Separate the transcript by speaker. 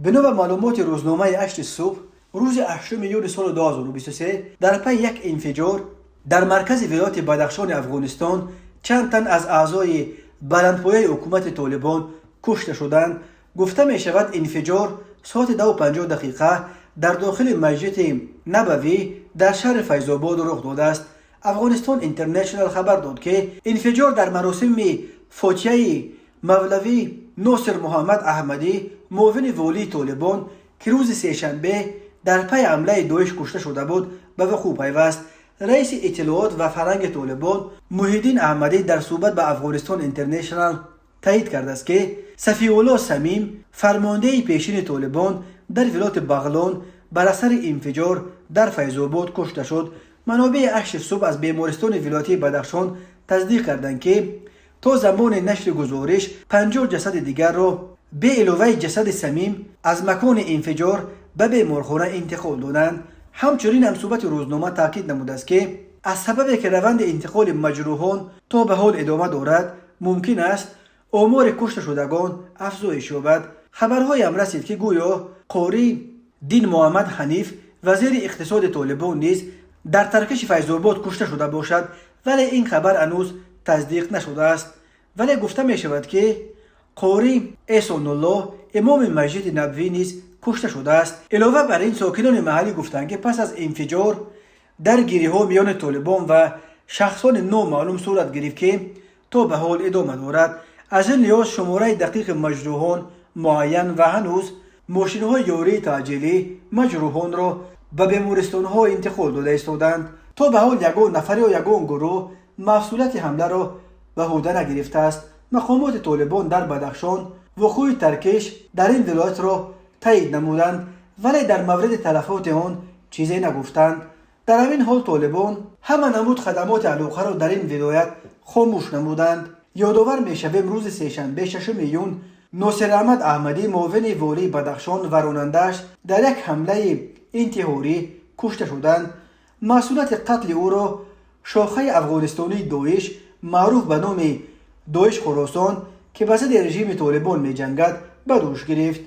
Speaker 1: بنا معلومات روزنامه 8 صبح روز 8 یولی سال 2023 در پی یک انفجار در مرکز ولایت بدخشان افغانستان چند تن از اعضای بلندپایه حکومت طالبان کشته شدند. گفته می شود انفجار ساعت 2:50 در داخل مسجد نبوی در شهر فیض آباد رخ داده است. افغانستان اینترنشنال خبر داد که انفجار در مراسم فاتحه مولوی ناصر محمد احمدی معاون والی طالبان که روز سه‌شنبه در پی حمله داعش کشته شده بود به وقوع پیوست. رئیس اطلاعات و فرهنگ طالبان محی الدین احمدی در صحبت به افغانستان اینترنشنال تایید کرده است که صفی الله صمیم فرمانده پیشین طالبان در ولایت بغلان بر اثر انفجار در فیض آباد کشته شد. منابع 8 صبح از بیمارستان ولایتی بدخشان تصدیق کردند که تا زمان نشر گزارش 50 جسد دیگر را به علاوه جسد صمیم از مکان انفجار به بیمارخانه انتقال دادند. همچنین منصوبت روزنامه تاکید نموده است که از سببی که روند انتقال مجروحان تا به حال ادامه دارد ممکن است آمار کشته شدگان افزایش یابد. خبرهای هم رسید که گویا قاری دین محمد حنیف وزیر اقتصاد طالبان نیز در ترکش فیض آباد کشته شده باشد، ولی این خبر هنوز تصدیق نشده است. ولی گفته می شود که قاری احسان الله امام مسجد نبوی نیز کشته شده است. علاوه بر این ساکنان محلی گفتند که پس از انفجار درگیری ها میان طالبان و شخصان نامعلوم صورت گرفت که تا به حال ادامه دارد. از این لحاظ شماره دقیق مجروحان معین و هنوز ماشین های یاری تعجیلی مجروحان را به بیمارستان ها انتقال داده ایستادند. تا به حال یگان نفر یا یگان گروه مسئولیت حمله را به عهده نگرفته است. مقامات طالبان در بدخشان وقوع ترکش در این ولایت را تایید نمودند، ولی در مورد تلفات آن چیزی نگفتند. در همین حال طالبان همه نمود خدمات علاقه را در این ولایت خاموش نمودند. یادآور می‌شویم روز سه‌شنبه 6 میلیون ناصر احمد احمدی معاون والی بدخشان و راننده‌اش در یک حمله انتحاری کشته شدند. مسئولیت قتل او را شاخه افغانستانی داعش معروف به نام داعش خراسان که به ضد رژیم طالبان می‌جنگد به دوش گرفت.